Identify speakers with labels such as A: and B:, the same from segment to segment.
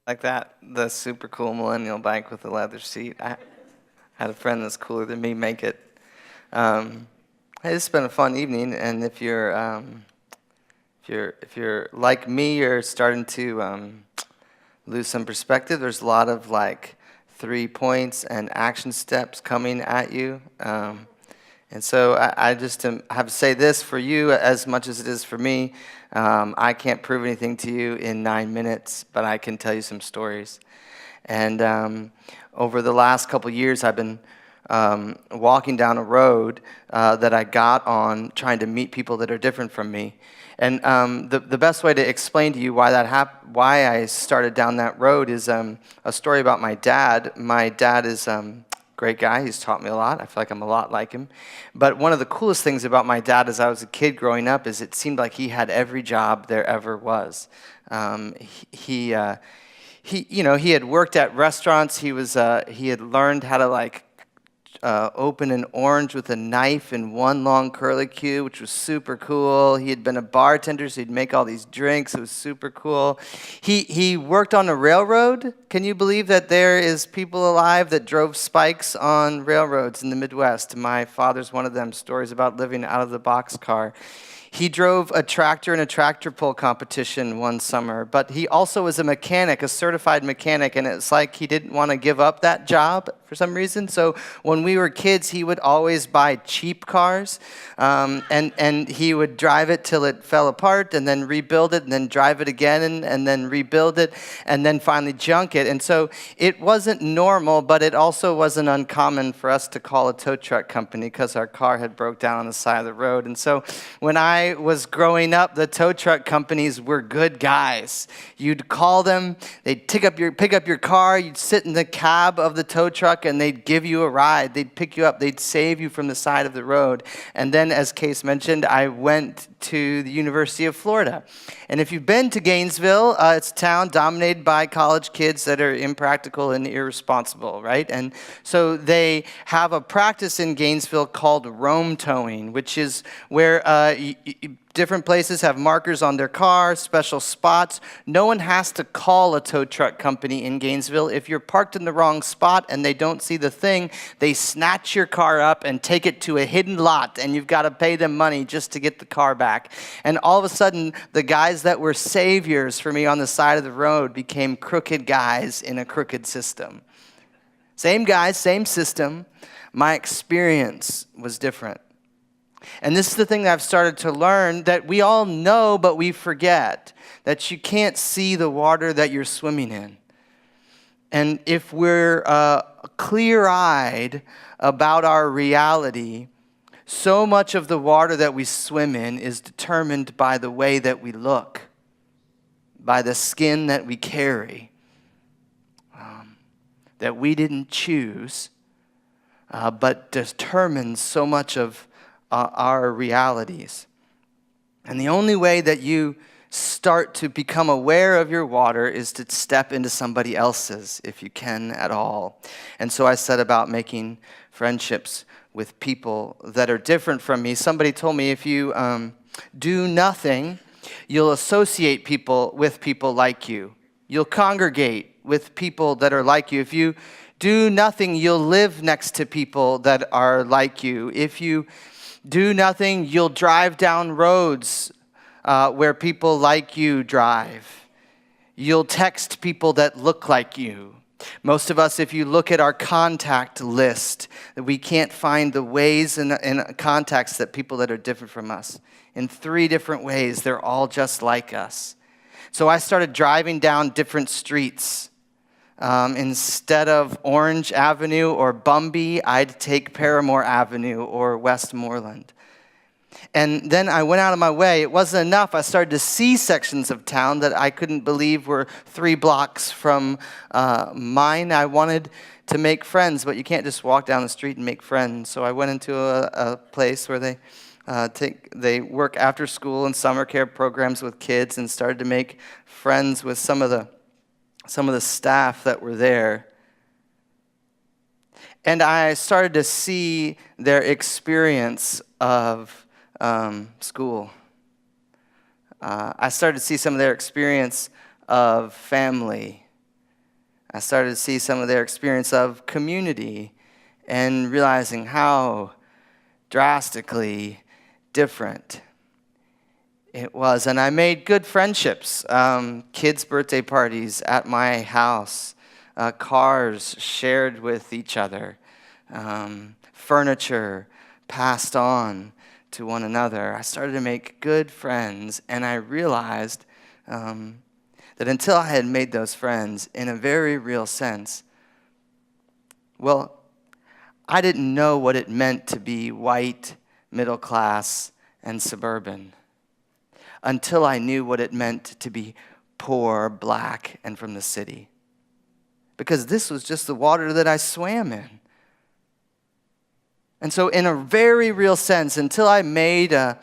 A: Like that, the super cool millennial bike with the leather seat. I had a friend that's cooler than me make it. Hey, this has been a fun evening, and if you're like me, you're starting to lose some perspective. There's a lot of like 3 points and action steps coming at you. And so I just have to say this for you as much as it is for me. I can't prove anything to you in 9 minutes, but I can tell you some stories. And over the last couple years, I've been walking down a road that I got on trying to meet people that are different from me. And the best way to explain to you why I started down that road is a story about my dad. My dad is great guy. He's taught me a lot. I feel like I'm a lot like him. But one of the coolest things about my dad as I was a kid growing up is it seemed like he had every job there ever was. He had worked at restaurants. He had learned how to open an orange with a knife in one long curlicue, which was super cool. He had been a bartender, so he'd make all these drinks. It was super cool. He worked on a railroad. Can you believe that there is people alive that drove spikes on railroads in the Midwest? My father's one of them, stories about living out of the boxcar. He drove a tractor in a tractor pull competition one summer, but he also was a mechanic, a certified mechanic, and it's like he didn't want to give up that job for some reason. So when we were kids, he would always buy cheap cars, and he would drive it till it fell apart, and then rebuild it, and then drive it again, and then rebuild it, and then finally junk it. And so it wasn't normal, but it also wasn't uncommon for us to call a tow truck company because our car had broke down on the side of the road. And so when I was growing up, the tow truck companies were good guys. You'd call them, they'd pick up your car, you'd sit in the cab of the tow truck, and they'd give you a ride. They'd pick you up, they'd save you from the side of the road. And then, as Case mentioned, I went to the University of Florida. And if you've been to Gainesville, it's a town dominated by college kids that are impractical and irresponsible, right? And so they have a practice in Gainesville called roam towing, which is where different places have markers on their cars, special spots. No one has to call a tow truck company in Gainesville. If you're parked in the wrong spot and they don't see the thing, they snatch your car up and take it to a hidden lot, and you've got to pay them money just to get the car back. And all of a sudden, the guys that were saviors for me on the side of the road became crooked guys in a crooked system. Same guys, same system. My experience was different. And this is the thing that I've started to learn, that we all know, but we forget, that you can't see the water that you're swimming in. And if we're clear-eyed about our reality, so much of the water that we swim in is determined by the way that we look, by the skin that we carry, that we didn't choose, but determines so much of our realities. And the only way that you start to become aware of your water is to step into somebody else's, if you can at all. And so I set about making friendships with people that are different from me. Somebody told me if you do nothing, you'll associate people with people like you. You'll congregate with people that are like you. If you do nothing, you'll live next to people that are like you. If you do nothing, you'll drive down roads where people like you drive. You'll text people that look like you. Most of us, if you look at our contact list, we can't find the ways and contacts that people that are different from us. In 3 different ways, they're all just like us. So I started driving down different streets. Instead of Orange Avenue or Bumby, I'd take Paramore Avenue or Westmoreland. And then I went out of my way. It wasn't enough. I started to see sections of town that I couldn't believe were 3 blocks from mine. I wanted to make friends, but you can't just walk down the street and make friends. So I went into a place where they work after school and summer care programs with kids, and started to make friends with some of the staff that were there. And I started to see their experience of school. I started to see some of their experience of family. I started to see some of their experience of community and realizing how drastically different it was. And I made good friendships, kids' birthday parties at my house, cars shared with each other, furniture passed on to one another. I started to make good friends, and I realized that until I had made those friends in a very real sense, well, I didn't know what it meant to be white, middle class, and suburban until I knew what it meant to be poor, black, and from the city. Because this was just the water that I swam in. And so in a very real sense, until I made an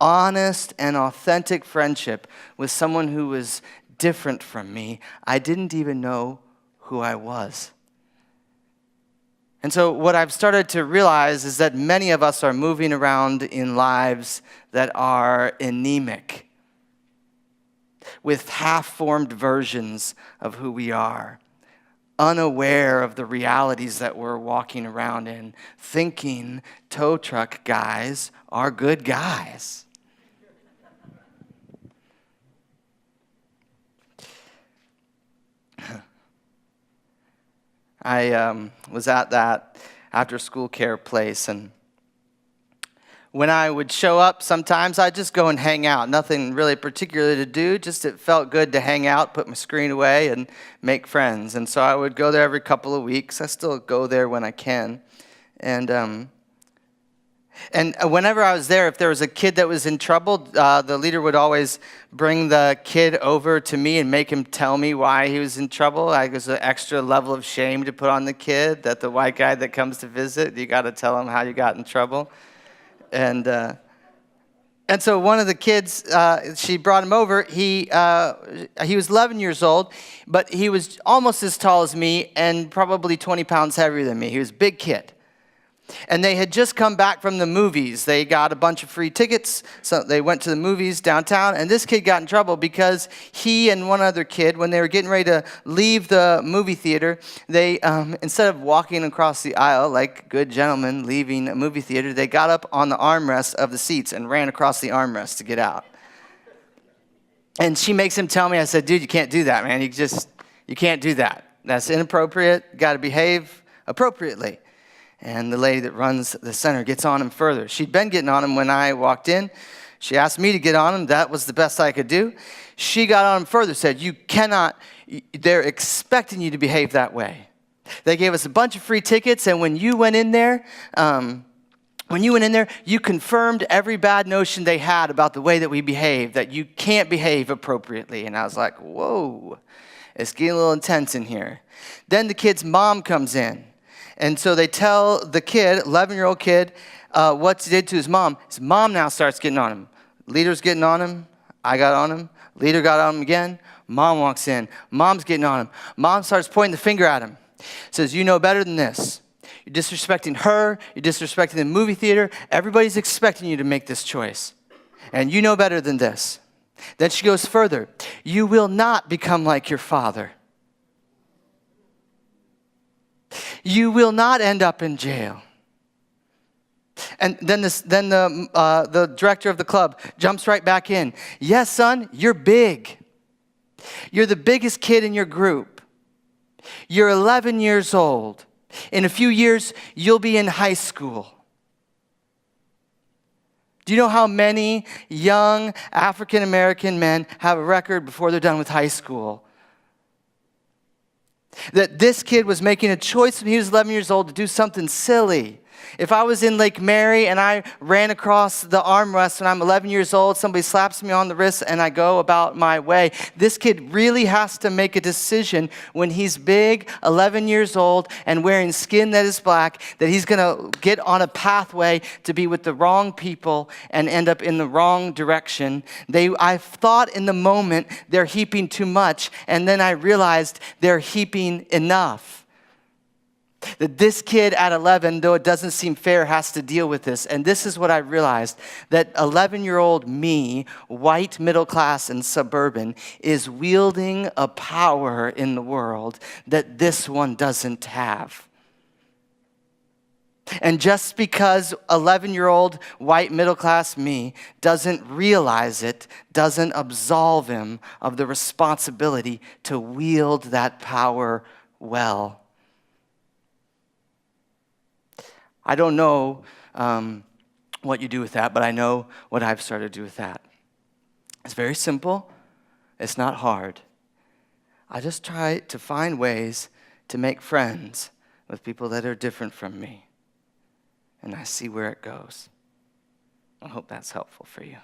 A: honest and authentic friendship with someone who was different from me, I didn't even know who I was. And so what I've started to realize is that many of us are moving around in lives that are anemic, with half-formed versions of who we are, unaware of the realities that we're walking around in, thinking tow truck guys are good guys. I was at that after-school care place, and when I would show up, sometimes I'd just go and hang out. Nothing really particular to do, just it felt good to hang out, put my screen away, and make friends. And so I would go there every couple of weeks. I still go there when I can. And whenever I was there, if there was a kid that was in trouble, the leader would always bring the kid over to me and make him tell me why he was in trouble. It was an extra level of shame to put on the kid, that the white guy that comes to visit, you got to tell him how you got in trouble. And so one of the kids, she brought him over. He was 11 years old, but he was almost as tall as me and probably 20 pounds heavier than me. He was a big kid. And they had just come back from the movies. They got a bunch of free tickets, so they went to the movies downtown, and this kid got in trouble because he and one other kid, when they were getting ready to leave the movie theater, they, instead of walking across the aisle like good gentlemen leaving a movie theater, they got up on the armrests of the seats and ran across the armrests to get out. And she makes him tell me, I said, dude, you can't do that, man. You can't do that. That's inappropriate. Got to behave appropriately. And the lady that runs the center gets on him further. She'd been getting on him when I walked in. She asked me to get on him. That was the best I could do. She got on him further, said, you cannot, they're expecting you to behave that way. They gave us a bunch of free tickets, and when you went in there, you confirmed every bad notion they had about the way that we behave, that you can't behave appropriately. And I was like, whoa, it's getting a little intense in here. Then the kid's mom comes in. And so they tell the kid, 11-year-old kid, what he did to his mom. His mom now starts getting on him. Leader's getting on him. I got on him. Leader got on him again. Mom walks in. Mom's getting on him. Mom starts pointing the finger at him. Says, you know better than this. You're disrespecting her. You're disrespecting the movie theater. Everybody's expecting you to make this choice. And you know better than this. Then she goes further. You will not become like your father. You will not end up in jail. And then the director of the club jumps right back in. Yes, son, you're big. You're the biggest kid in your group. You're 11 years old. In a few years, you'll be in high school. Do you know how many young African-American men have a record before they're done with high school? That this kid was making a choice when he was 11 years old to do something silly. If I was in Lake Mary and I ran across the armrest when I'm 11 years old, somebody slaps me on the wrist and I go about my way. This kid really has to make a decision when he's big, 11 years old, and wearing skin that is black, that he's going to get on a pathway to be with the wrong people and end up in the wrong direction. I thought in the moment they're heaping too much, and then I realized they're heaping enough. That this kid at 11, though it doesn't seem fair, has to deal with this. And this is what I realized, that 11-year-old me, white, middle class, and suburban, is wielding a power in the world that this one doesn't have. And just because 11-year-old white middle class me doesn't realize it, doesn't absolve him of the responsibility to wield that power well. I don't know what you do with that, but I know what I've started to do with that. It's very simple. It's not hard. I just try to find ways to make friends with people that are different from me. And I see where it goes. I hope that's helpful for you.